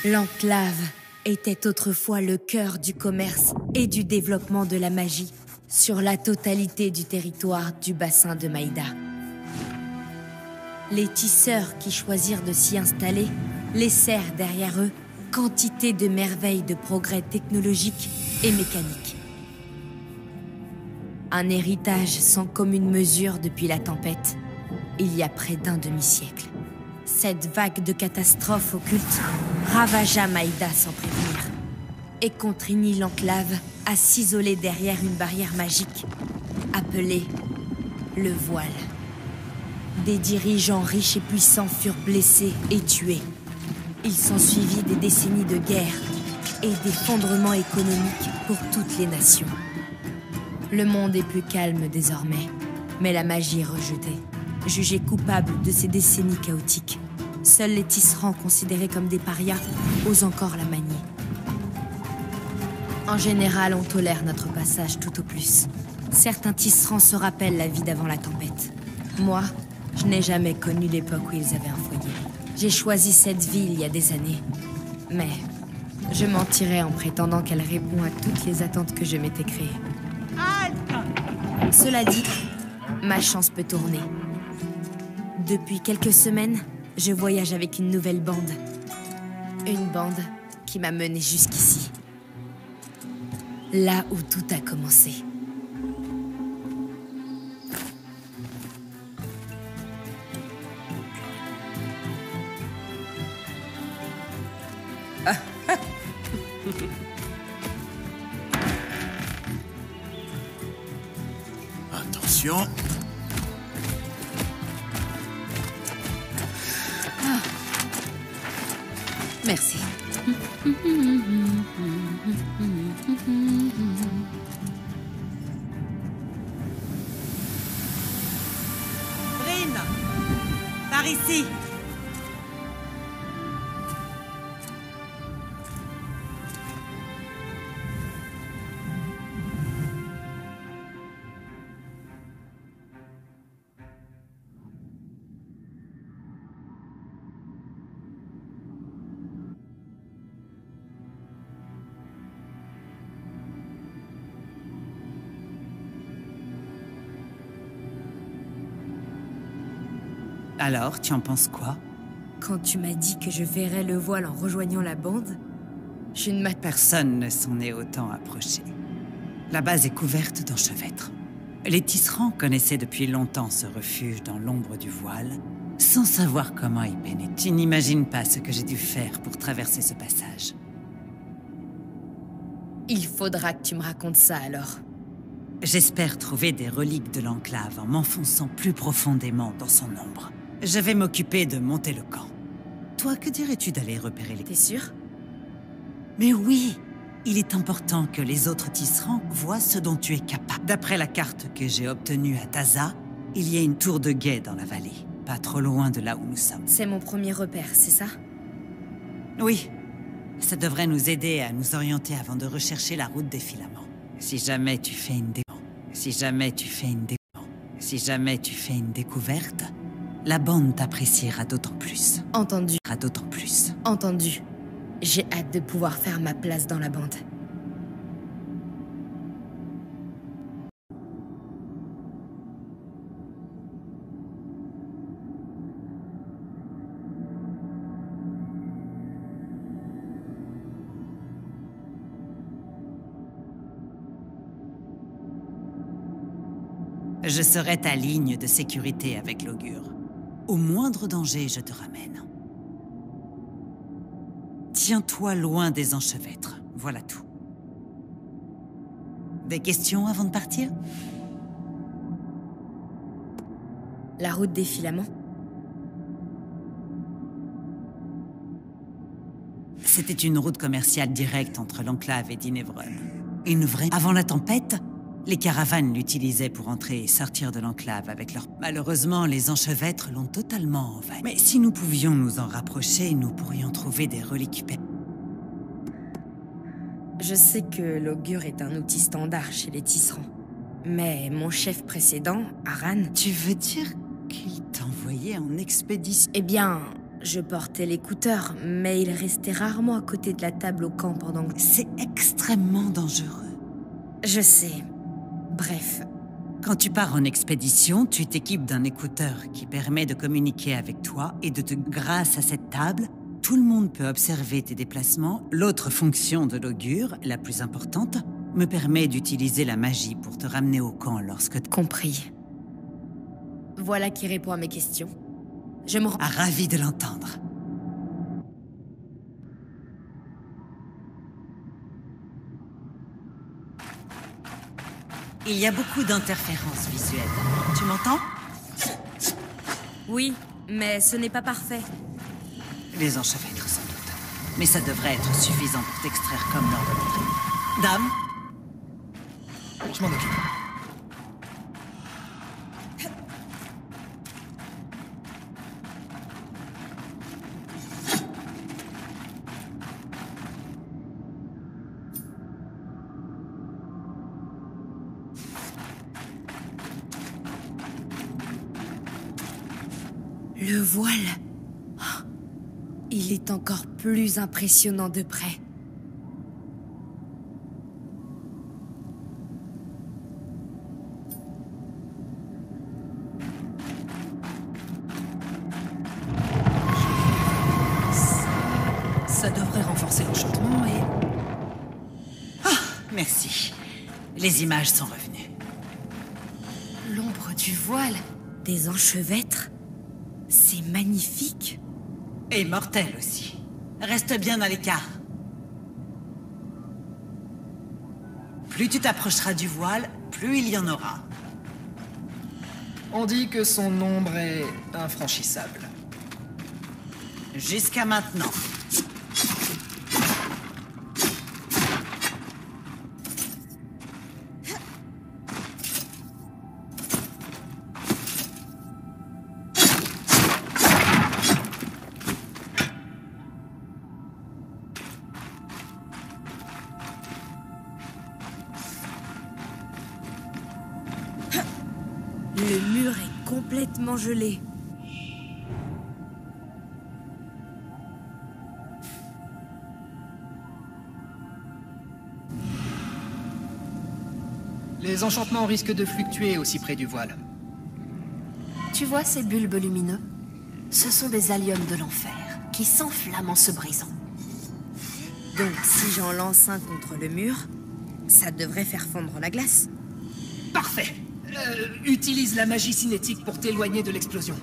L'Enclave était autrefois le cœur du commerce et du développement de la magie sur la totalité du territoire du bassin de Maïda. Les tisseurs qui choisirent de s'y installer laissèrent derrière eux quantité de merveilles de progrès technologiques et mécaniques. Un héritage sans commune mesure depuis la tempête, il y a près d'un demi-siècle. Cette vague de catastrophes occultes ravagea Maïda sans prévenir et contraignit l'Enclave à s'isoler derrière une barrière magique appelée le voile. Des dirigeants riches et puissants furent blessés et tués. Il s'ensuivit des décennies de guerre et d'effondrement économique pour toutes les nations. Le monde est plus calme désormais, mais la magie est rejetée. Jugée coupable de ces décennies chaotiques, seuls les tisserands considérés comme des parias osent encore la manier. En général, on tolère notre passage tout au plus. Certains tisserands se rappellent la vie d'avant la tempête. Moi, je n'ai jamais connu l'époque où ils avaient un foyer. J'ai choisi cette vie il y a des années, mais je mentirais en prétendant qu'elle répond à toutes les attentes que je m'étais créées. Cela dit, ma chance peut tourner. Depuis quelques semaines, je voyage avec une nouvelle bande. Une bande qui m'a menée jusqu'ici. Là où tout a commencé. Attention. Merci. Brine, par ici. Alors, tu en penses quoi? Quand tu m'as dit que je verrais le voile en rejoignant la bande, je ne m'attendais. Personne ne s'en est autant approché. La base est couverte d'enchevêtres. Les tisserands connaissaient depuis longtemps ce refuge dans l'ombre du voile, sans savoir comment y pénétrer. Tu n'imagines pas ce que j'ai dû faire pour traverser ce passage. Il faudra que tu me racontes ça alors. J'espère trouver des reliques de l'Enclave en m'enfonçant plus profondément dans son ombre. Je vais m'occuper de monter le camp. Toi, que dirais-tu d'aller repérer les... T'es sûr? Mais oui! Il est important que les autres tisserands voient ce dont tu es capable. D'après la carte que j'ai obtenue à Taza, il y a une tour de guet dans la vallée, pas trop loin de là où nous sommes. C'est mon premier repère, c'est ça? Oui. Ça devrait nous aider à nous orienter avant de rechercher la route des filaments. Si jamais tu fais une découverte, la bande t'appréciera d'autant plus. Entendu. D'autant plus. Entendu. J'ai hâte de pouvoir faire ma place dans la bande. Je serai ta ligne de sécurité avec l'augure. Au moindre danger, je te ramène. Tiens-toi loin des enchevêtres, voilà tout. Des questions avant de partir? La route des filaments? C'était une route commerciale directe entre l'Enclave et Dinevron. Une vraie... Avant la tempête, les caravanes l'utilisaient pour entrer et sortir de l'Enclave avec leur... Malheureusement, les enchevêtres l'ont totalement envahi. Mais si nous pouvions nous en rapprocher, nous pourrions trouver des reliques... Je sais que l'augure est un outil standard chez les tisserands. Mais mon chef précédent, Aran... Tu veux dire qu'il t'envoyait en expédition? Eh bien, Je portais l'écouteur, mais il restait rarement à côté de la table au camp pendant que... C'est extrêmement dangereux. Je sais. Bref. Quand tu pars en expédition, tu t'équipes d'un écouteur qui permet de communiquer avec toi et grâce à cette table, tout le monde peut observer tes déplacements. L'autre fonction de l'augure, la plus importante, me permet d'utiliser la magie pour te ramener au camp lorsque... Compris. Voilà qui répond à mes questions. Je me rends... Ravi de l'entendre. Il y a beaucoup d'interférences visuelles. Tu m'entends? Oui, mais ce n'est pas parfait. Les enchevêtres, sans doute. Mais ça devrait être suffisant pour t'extraire comme l'ordre montré. Dame? Je m'en occupe. Le voile. Oh, il est encore plus impressionnant de près. Ça devrait renforcer l'enchantement et... Merci. Les images sont revenues. L'ombre du voile, des enchevêtres. C'est magnifique. Et mortel aussi. Reste bien à l'écart. Plus tu t'approcheras du voile, plus il y en aura. On dit que son ombre est infranchissable. Jusqu'à maintenant. Le mur est complètement gelé. Les enchantements risquent de fluctuer aussi près du voile. Tu vois ces bulbes lumineux? Ce sont des alliums de l'enfer, qui s'enflamment en se brisant. Donc si j'en lance un contre le mur, ça devrait faire fondre la glace. Parfait. Utilise la magie cinétique pour t'éloigner de l'explosion.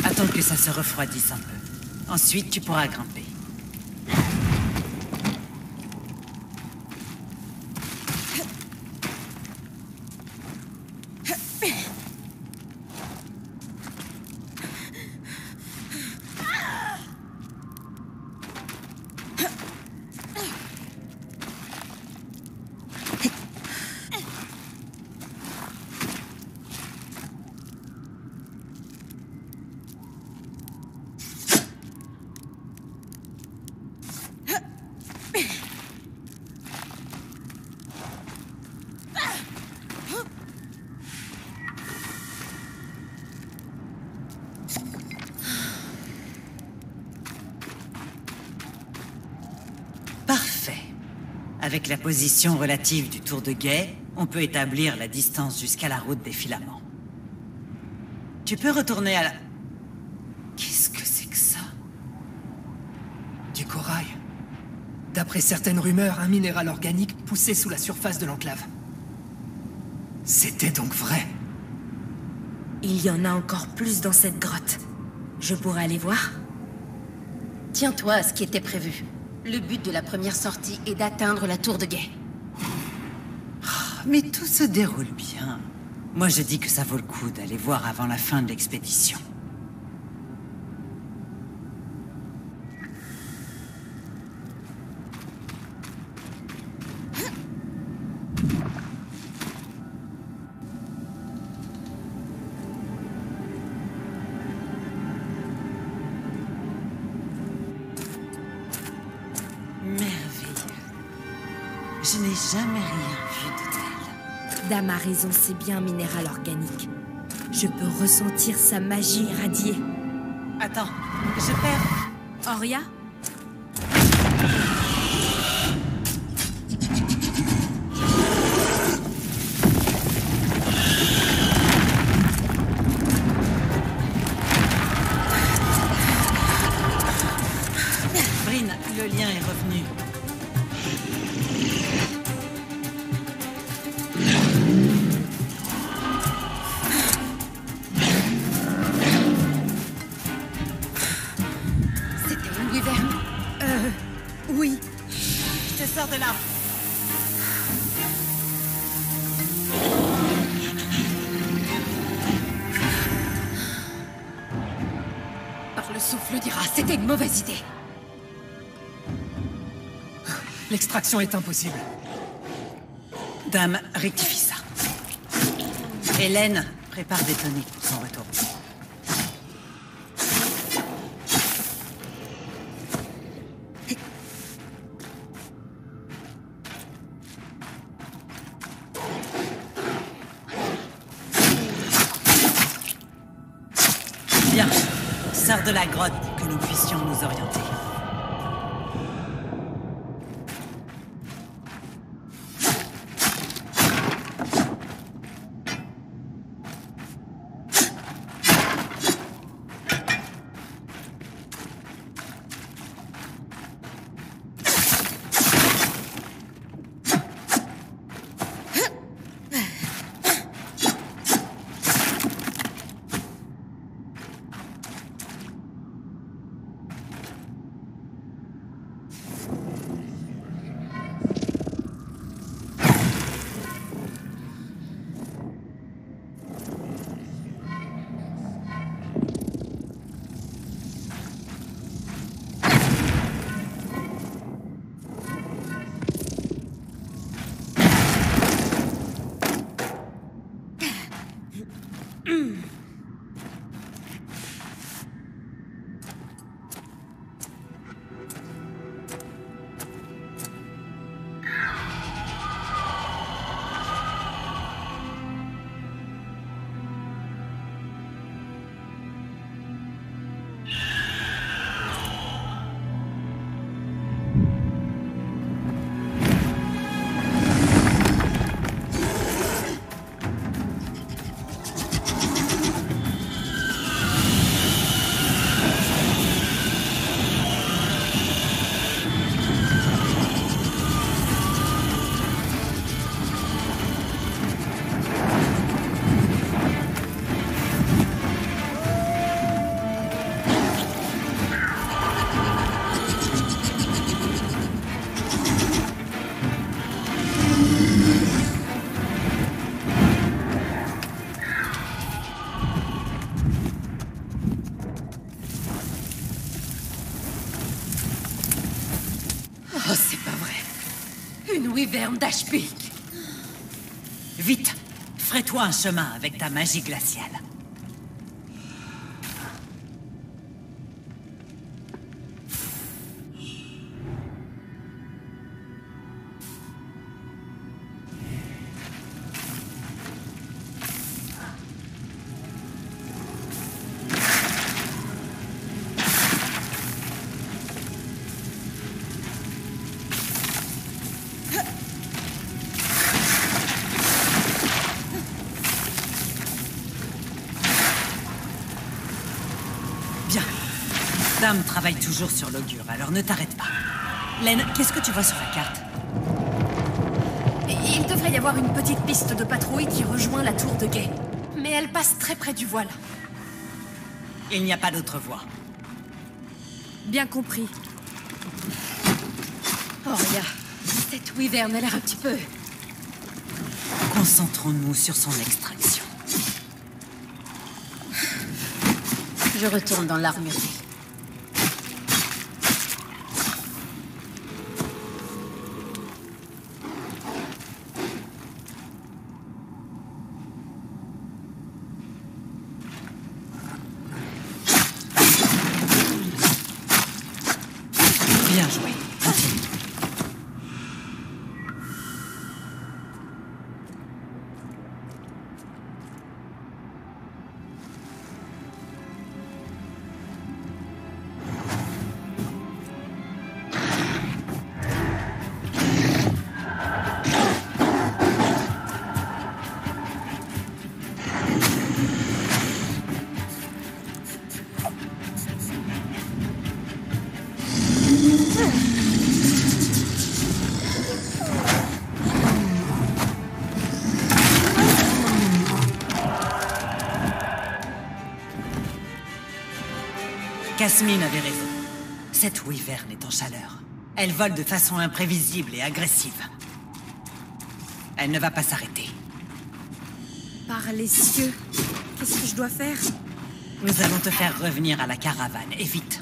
Attends que ça se refroidisse un peu. Ensuite, tu pourras grimper. Parfait. Avec la position relative du tour de guet, on peut établir la distance jusqu'à la route des filaments. Tu peux retourner à la... Qu'est-ce que c'est que ça? Du corail. D'après certaines rumeurs, un minéral organique poussait sous la surface de l'enclave. C'était donc vrai. Il y en a encore plus dans cette grotte. Je pourrais aller voir? Tiens-toi à ce qui était prévu. Le but de la première sortie est d'atteindre la tour de guet. mais tout se déroule bien. Moi, je dis que ça vaut le coup d'aller voir avant la fin de l'expédition. Je n'ai jamais rien vu de tel. Dame a raison, c'est bien un minéral organique. Je peux ressentir sa magie irradier. Attends, je perds... Oria? Bryn, le lien est revenu. Oui. Je te sors de là. Par le souffle d'Ira, c'était une mauvaise idée. L'extraction est impossible. Dame, rectifie ça. Hélène, prépare des toniques pour son retour. Bien, sors de la grotte pour que nous puissions nous orienter. Oh, c'est pas vrai. Une wyvern d'Ashpeak. Vite, ferai-toi un chemin avec ta magie glaciale. Bien. Dame travaille toujours sur l'augure, alors ne t'arrête pas. Len, qu'est-ce que tu vois sur la carte? Il devrait y avoir une petite piste de patrouille qui rejoint la tour de guet. Mais elle passe très près du voile. Il n'y a pas d'autre voie. Bien compris. Oh, regarde. Cette wyvern a l'air un petit peu... Concentrons-nous sur son extraction. Je retourne dans l'armurerie. Bien joué. Continue. Kasmine avait raison. Cette wyvern est en chaleur. Elle vole de façon imprévisible et agressive. Elle ne va pas s'arrêter. Par les cieux, qu'est-ce que je dois faire? Nous allons te faire revenir à la caravane, et vite.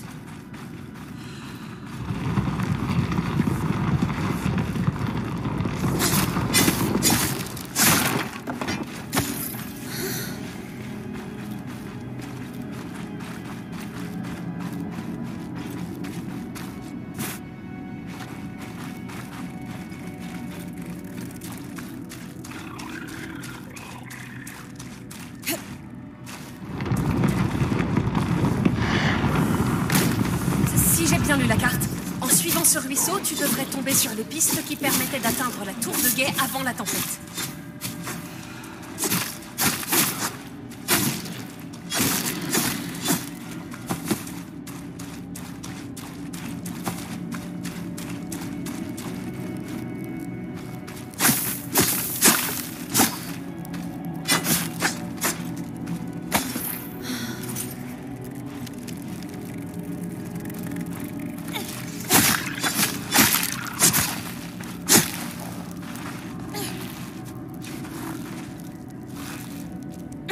Si j'ai bien lu la carte, en suivant ce ruisseau, tu devrais tomber sur les pistes qui permettaient d'atteindre la tour de guet avant la tempête.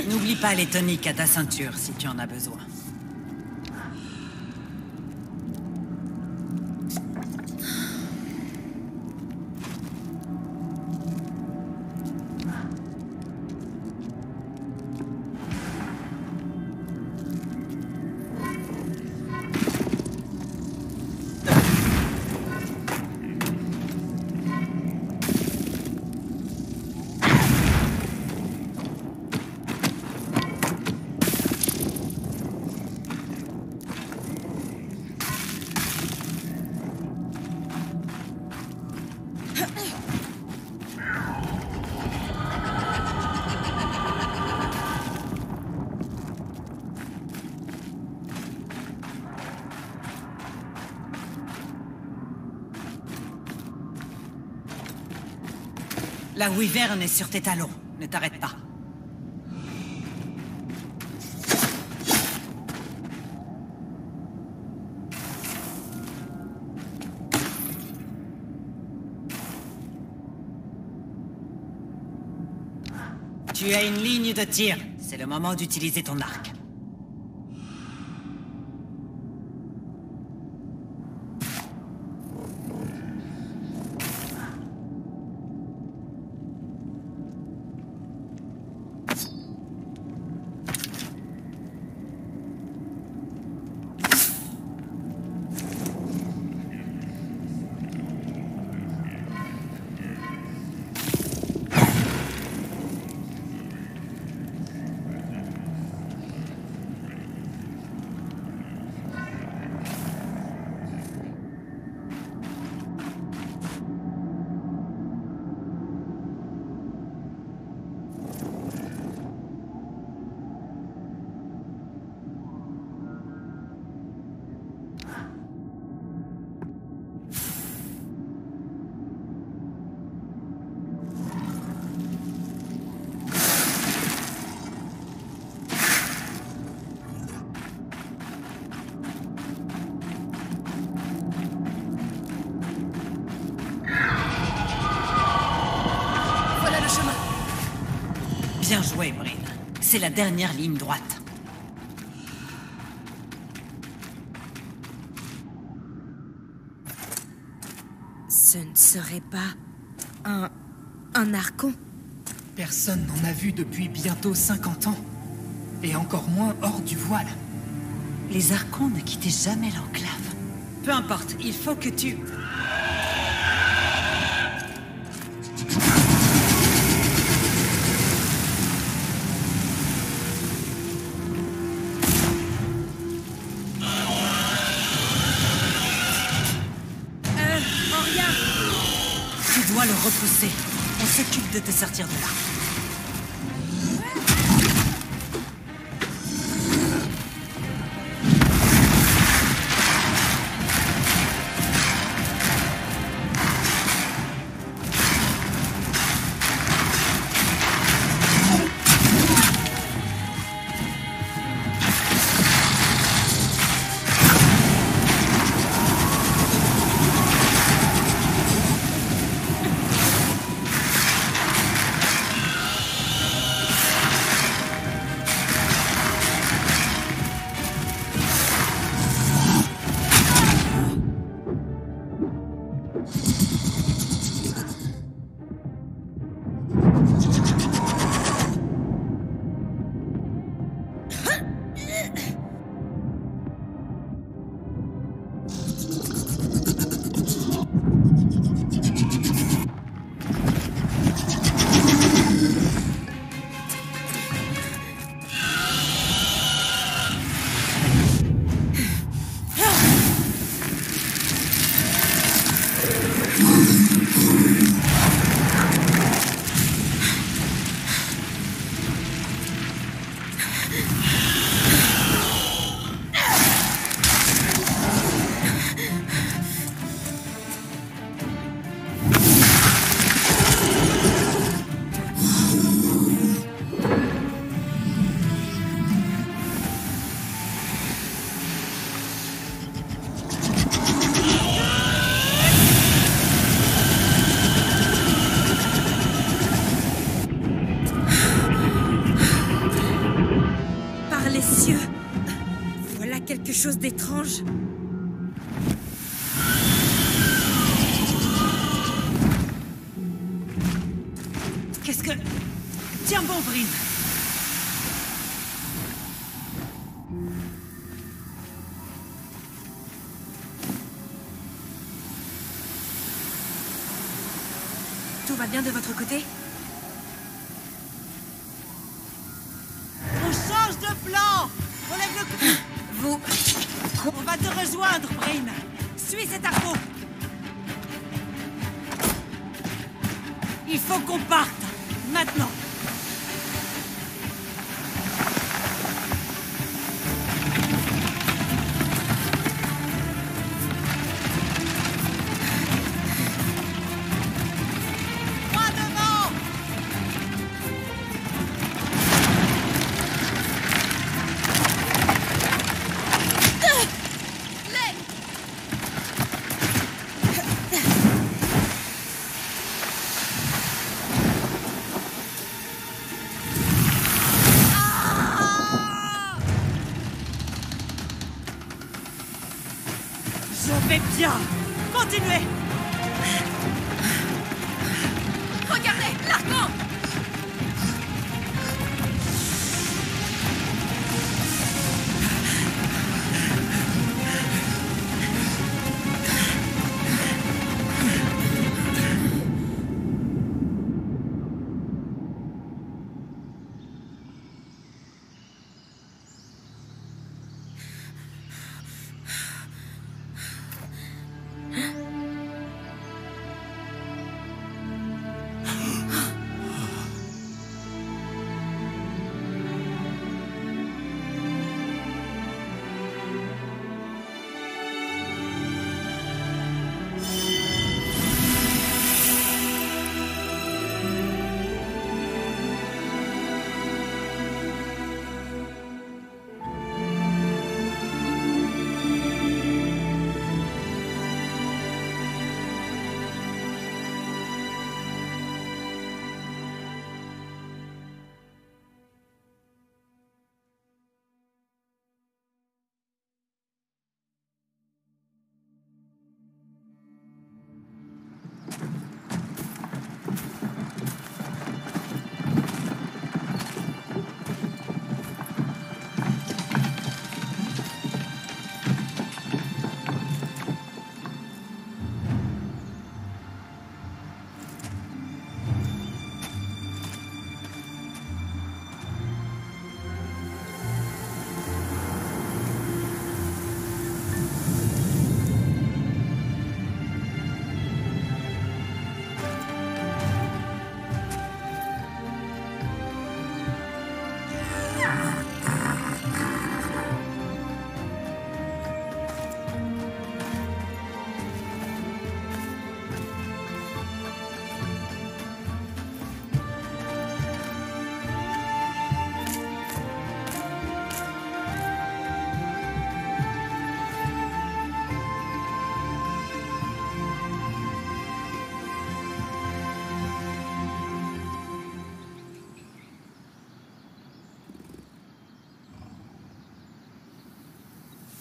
N'oublie pas les toniques à ta ceinture si tu en as besoin. La wyvern est sur tes talons. Ne t'arrête pas. Tu as une ligne de tir. C'est le moment d'utiliser ton arc. Bien joué, Bryn. C'est la dernière ligne droite. Ce ne serait pas un archon? Personne n'en a vu depuis bientôt 50 ans. Et encore moins hors du voile. Les archons ne quittaient jamais l'enclave. Peu importe, il faut que tu... Oria! Tu dois le repousser. On s'occupe de te sortir de là. Quelque chose d'étrange. Qu'est-ce que... Tiens bon, Bryn. Tout va bien de votre côté? On change de plan! Relève le cou! Vous... On va te rejoindre, Bryn! Suis cet arceau! Il faut qu'on parte. Maintenant. Moi devant! Je vais bien. Continuez! Regardez, l'archon!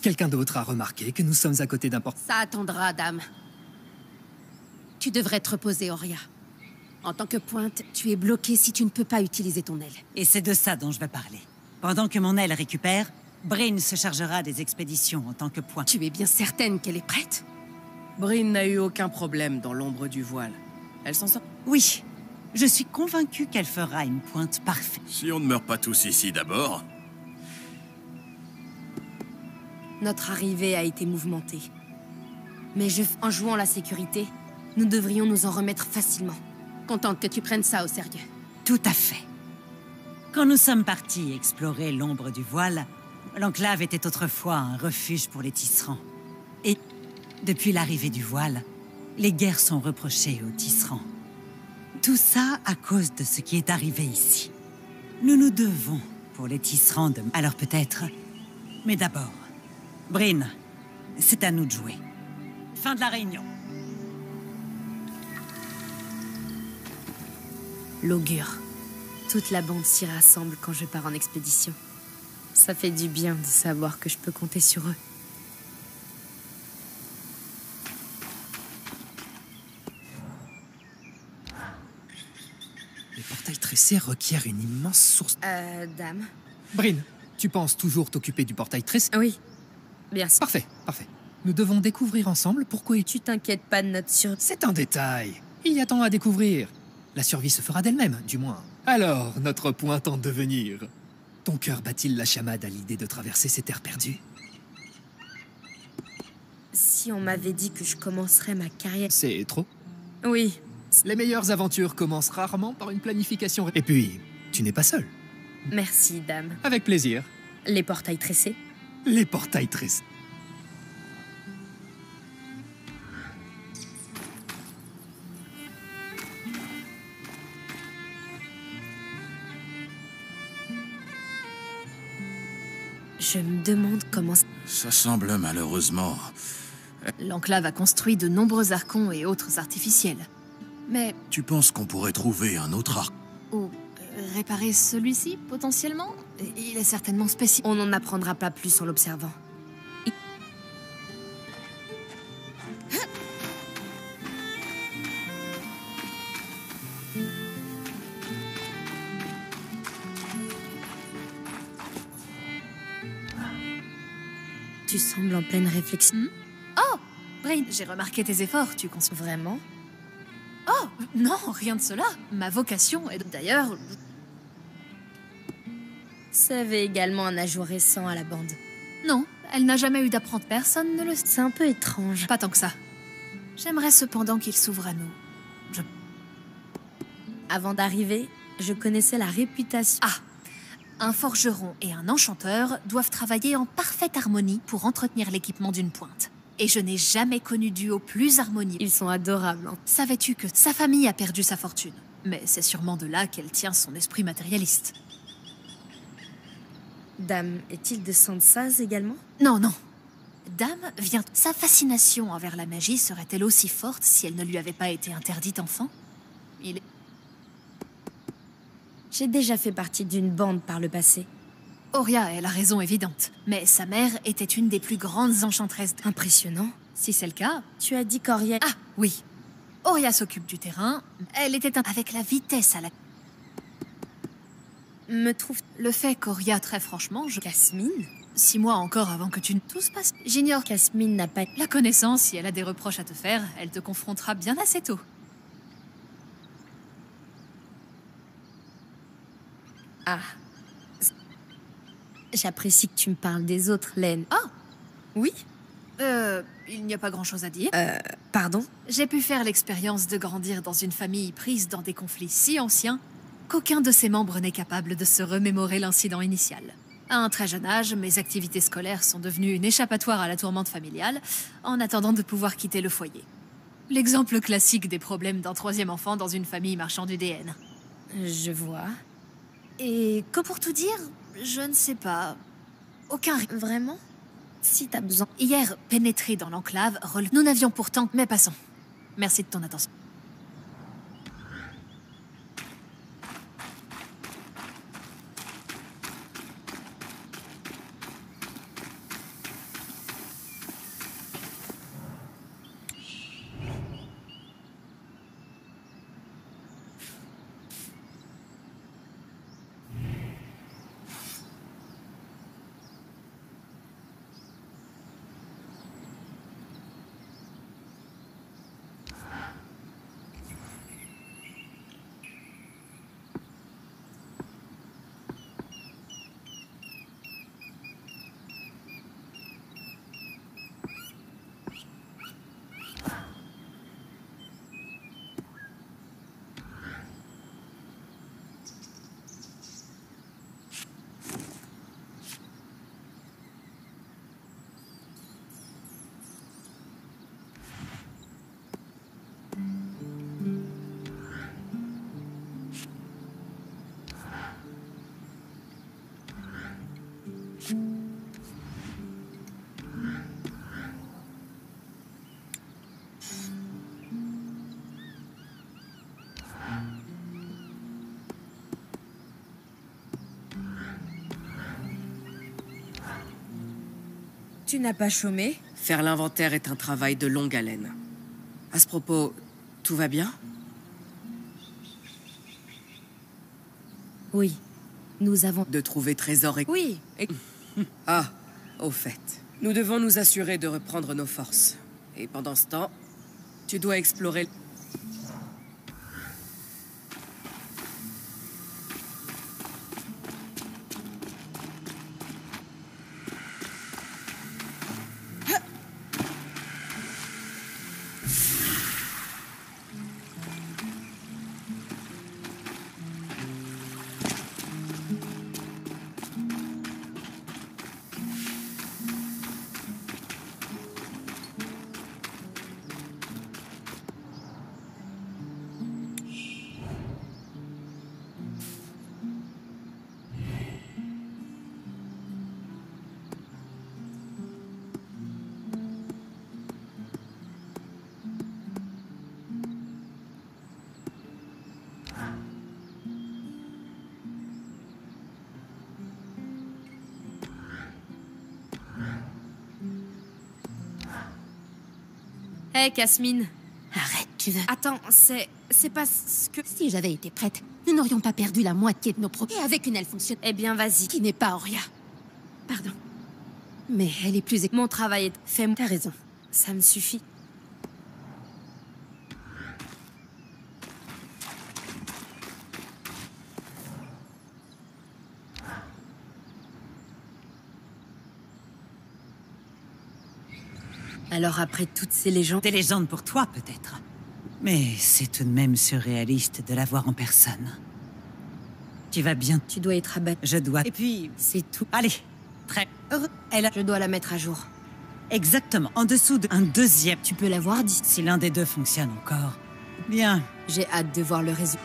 Quelqu'un d'autre a remarqué que nous sommes à côté d'un portail. Ça attendra, dame. Tu devrais te reposer, Oria. En tant que pointe, tu es bloqué si tu ne peux pas utiliser ton aile. Et c'est de ça dont je veux parler. Pendant que mon aile récupère, Bryn se chargera des expéditions en tant que pointe. Tu es bien certaine qu'elle est prête? Bryn n'a eu aucun problème dans l'ombre du voile. Elle s'en sort. Oui, je suis convaincue qu'elle fera une pointe parfaite. Si on ne meurt pas tous ici d'abord... Notre arrivée a été mouvementée. Mais en jouant la sécurité, nous devrions nous en remettre facilement. Contente que tu prennes ça au sérieux. Tout à fait. Quand nous sommes partis explorer l'ombre du voile, l'enclave était autrefois un refuge pour les tisserands. Et, depuis l'arrivée du voile, les guerres sont reprochées aux tisserands. Tout ça à cause de ce qui est arrivé ici. Nous nous devons pour les tisserands de... Alors peut-être... Mais d'abord, Bryn, c'est à nous de jouer. Fin de la réunion. L'augure. Toute la bande s'y rassemble quand je pars en expédition. Ça fait du bien de savoir que je peux compter sur eux. Les portails tressés requièrent une immense source... Dame? Bryn, tu penses toujours t'occuper du portail tressé? Oui, bien sûr. Parfait, parfait. Nous devons découvrir ensemble pourquoi es-tu... Tu t'inquiètes pas de notre survie. C'est un détail. Il y a tant à découvrir. La survie se fera d'elle-même, du moins. Alors, notre pointe en devenir. Ton cœur bat-il la chamade à l'idée de traverser ces terres perdues? Si on m'avait dit que je commencerais ma carrière... C'est trop? Oui. Les meilleures aventures commencent rarement par une planification... Et puis, tu n'es pas seul. Merci, dame. Avec plaisir. Les portails tressés? Les portails tressés. Je me demande comment... Ça semble malheureusement... L'enclave a construit de nombreux archons et autres artificiels. Mais... Tu penses qu'on pourrait trouver un autre arc? Ou réparer celui-ci, potentiellement? Il est certainement spécial. On n'en apprendra pas plus en l'observant. Tu sembles en pleine réflexion. Oh, Bryn, j'ai remarqué tes efforts, tu conçois. Vraiment? Oh, non, rien de cela. Ma vocation est... D'ailleurs... Ça avait également un ajout récent à la bande. Non, elle n'a jamais eu d'apprenti. Personne ne le sait. C'est un peu étrange. Pas tant que ça. J'aimerais cependant qu'il s'ouvre à nous. Avant d'arriver, je connaissais la réputation... Ah! Un forgeron et un enchanteur doivent travailler en parfaite harmonie pour entretenir l'équipement d'une pointe. Et je n'ai jamais connu duo plus harmonieux. Ils sont adorables. Hein. Savais-tu que sa famille a perdu sa fortune? Mais c'est sûrement de là qu'elle tient son esprit matérialiste. Dame, est-il de Sansaz également? Non, non. Dame vient... Sa fascination envers la magie serait-elle aussi forte si elle ne lui avait pas été interdite enfant? Il est... J'ai déjà fait partie d'une bande par le passé. Oria est la raison évidente, mais sa mère était une des plus grandes enchantresses. Impressionnant. Si c'est le cas... Tu as dit qu'Oria... Ah, oui. Oria s'occupe du terrain. Elle était avec la vitesse à la... Me trouve... Le fait qu'Oria, très franchement, je... Casmine? 6 mois encore avant que tu ne... Tout se passe. J'ignore... Casmine n'a pas... La connaissance, si elle a des reproches à te faire, elle te confrontera bien assez tôt. Ah. J'apprécie que tu me parles des autres, Laine. Ah! Oui? Il n'y a pas grand-chose à dire. Pardon? J'ai pu faire l'expérience de grandir dans une famille prise dans des conflits si anciens qu'aucun de ses membres n'est capable de se remémorer l'incident initial. À un très jeune âge, mes activités scolaires sont devenues une échappatoire à la tourmente familiale, en attendant de pouvoir quitter le foyer. L'exemple classique des problèmes d'un 3e enfant dans une famille marchand du DN. Je vois. Et que pour tout dire, je ne sais pas. Aucun... Vraiment? Si t'as besoin... Hier, pénétré dans l'enclave, nous n'avions pourtant... Mais passons. Merci de ton attention. Tu n'as pas chômé? Faire l'inventaire est un travail de longue haleine. À ce propos, tout va bien? Oui. Nous avons... De trouver trésor et... Oui. Ah, au fait. Nous devons nous assurer de reprendre nos forces. Et pendant ce temps, tu dois explorer... Hé, Casmine. Arrête, tu veux. Attends, c'est pas ce que... Si j'avais été prête, nous n'aurions pas perdu la moitié de nos projets. Et avec une elfe fonctionnelle Eh bien, vas-y. qui n'est pas Oria. Pardon. Mais elle est plus... Mon travail est... Fais-moi... T'as raison. Ça me suffit. Alors après toutes ces légendes... Des légendes pour toi, peut-être. Mais c'est tout de même surréaliste de la voir en personne. Tu vas bien. Tu dois être abattu. Je dois... Et puis... C'est tout. Allez. Très heureux. Elle a... Je dois la mettre à jour. Exactement. En dessous d'un deuxième. Tu peux la voir d'ici. Si l'un des deux fonctionne encore. Bien. J'ai hâte de voir le résultat.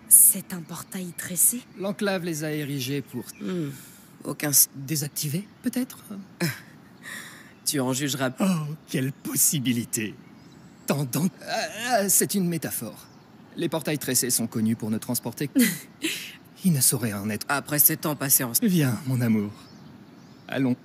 C'est un portail tressé? L'enclave les a érigés pour... Aucun... Désactiver, peut-être? Tu en jugeras... Oh, quelle possibilité! Tendant... c'est une métaphore. Les portails tressés sont connus pour ne transporter... Il ne saurait en être... Après 7 ans passés en... Viens, mon amour. Allons.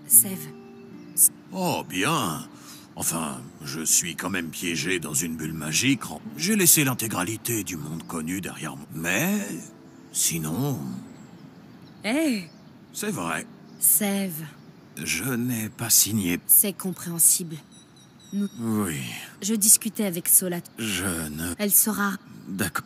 Sève. Oh, bien. Enfin, je suis quand même piégé dans une bulle magique. J'ai laissé l'intégralité du monde connu derrière moi. Mais... sinon... Hé, C'est vrai. Sève, Je n'ai pas signé. c'est compréhensible. Oui, Je discutais avec Solat. je ne... Elle saura... D'accord.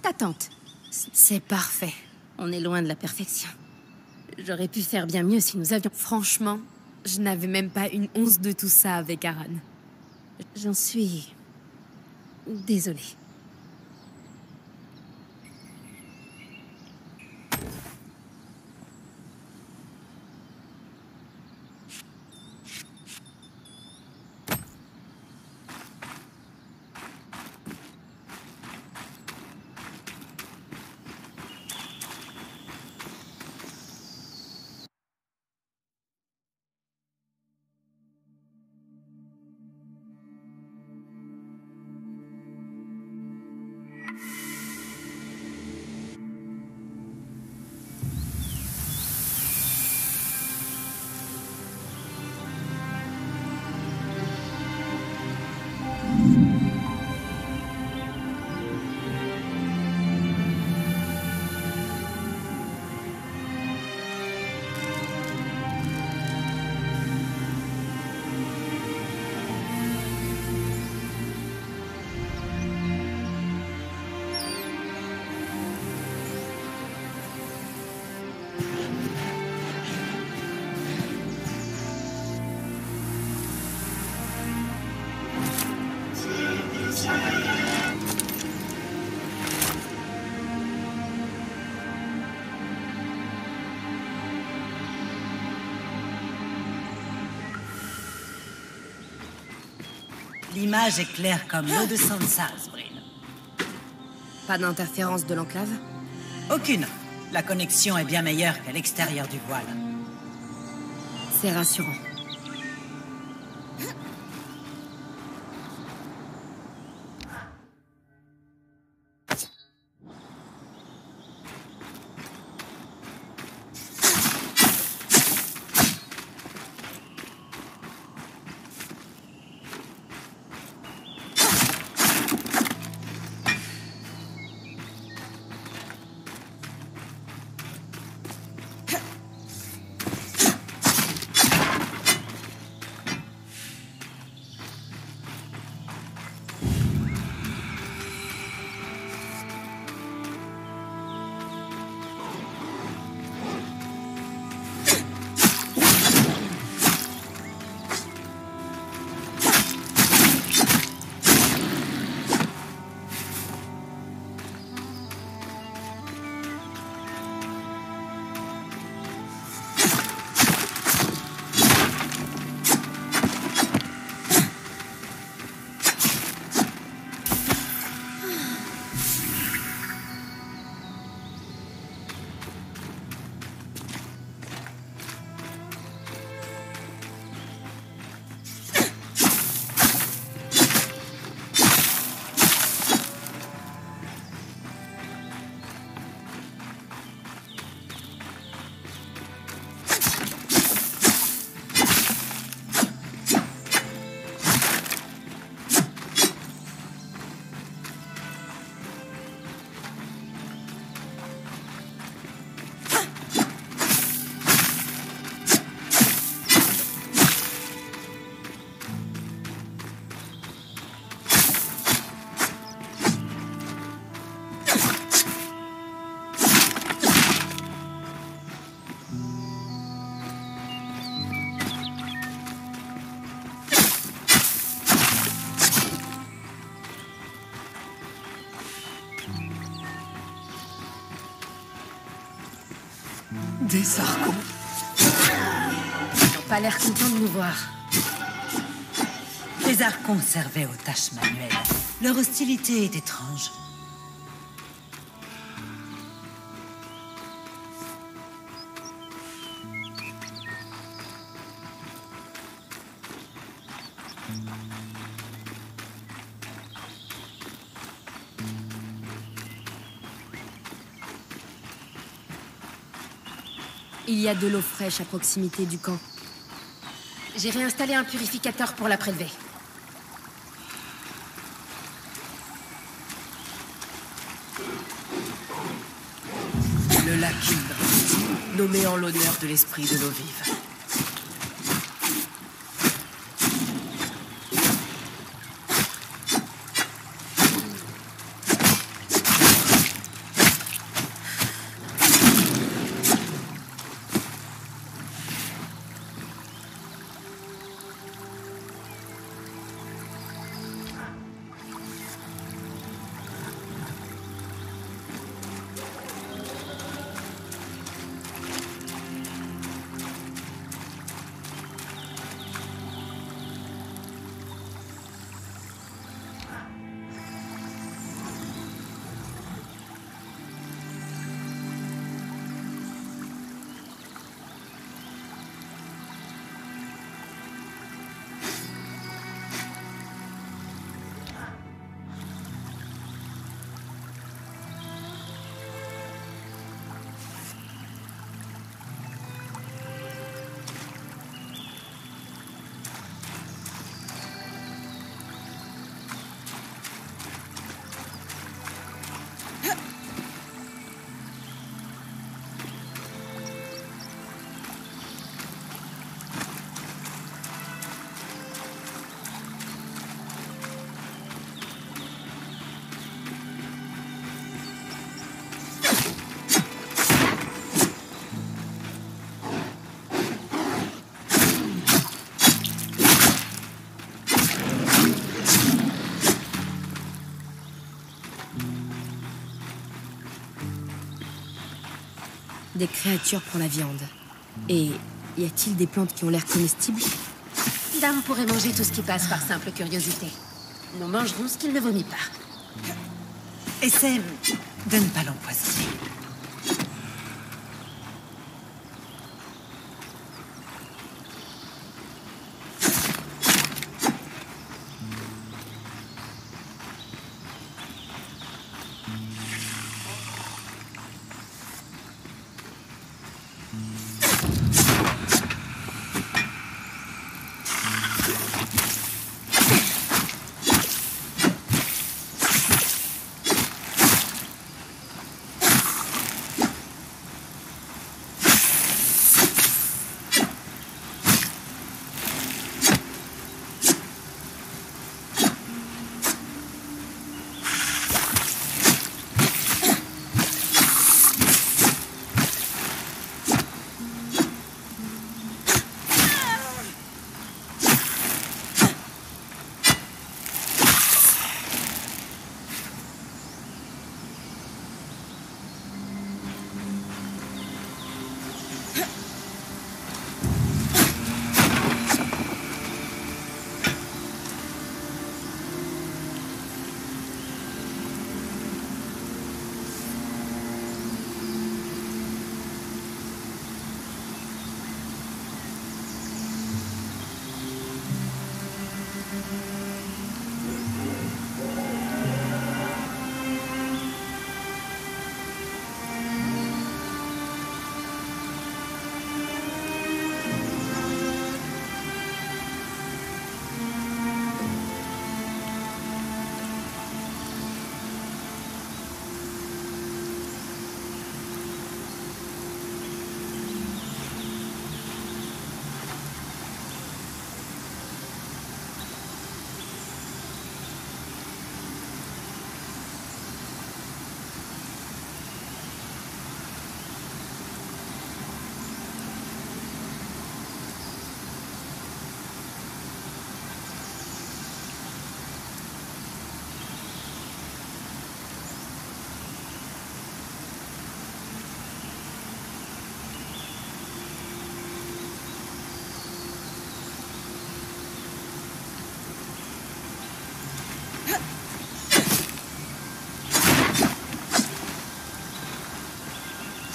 Ta tante. C'est parfait. On est loin de la perfection. J'aurais pu faire bien mieux si nous avions... Franchement, je n'avais même pas une once de tout ça avec Aran. J'en suis... désolée. L'image est claire comme l'eau de Sansa, Brin. Pas d'interférence de l'enclave? Aucune. La connexion est bien meilleure qu'à l'extérieur du voile. C'est rassurant. Des archons. Ils n'ont pas l'air contents de nous voir. Les archons servaient aux tâches manuelles. Leur hostilité est étrange. Il y a de l'eau fraîche à proximité du camp. J'ai réinstallé un purificateur pour la prélever. Le lac Ilbra, nommé en l'honneur de l'esprit de l'eau vive. Des créatures pour la viande. Et y a-t-il des plantes qui ont l'air comestibles? Dame pourrait manger tout ce qui passe par simple curiosité. Nous mangerons ce qu'il ne vomit pas. Essaie de ne pas l'empoisonner.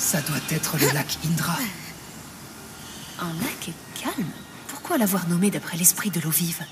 Ça doit être le lac Indra. Un lac calme? Pourquoi l'avoir nommé d'après l'esprit de l'eau vive?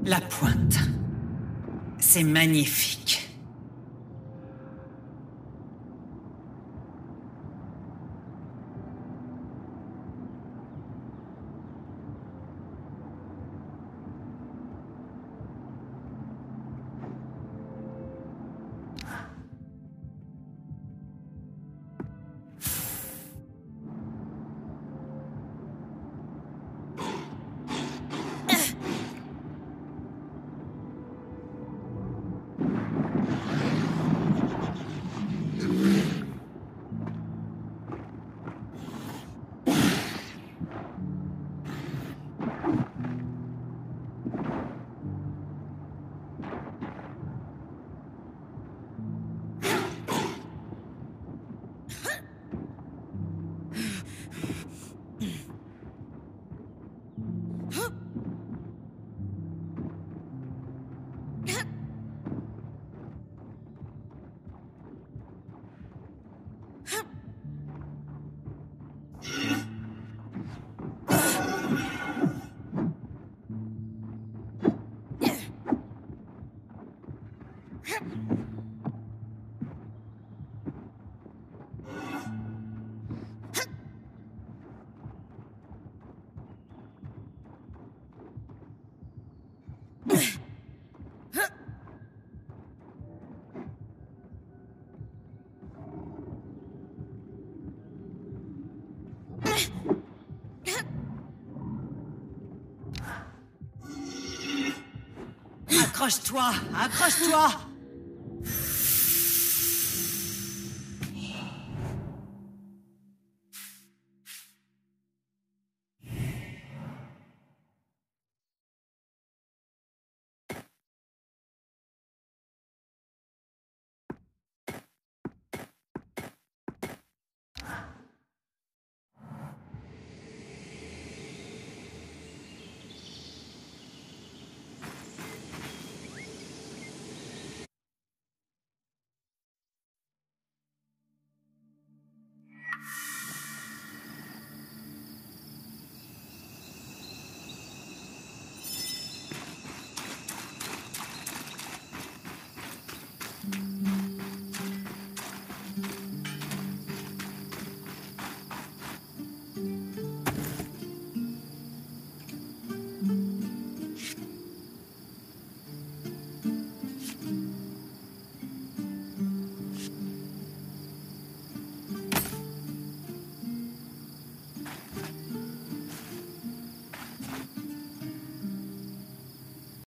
La pointe. C'est magnifique. Accroche-toi! Accroche-toi!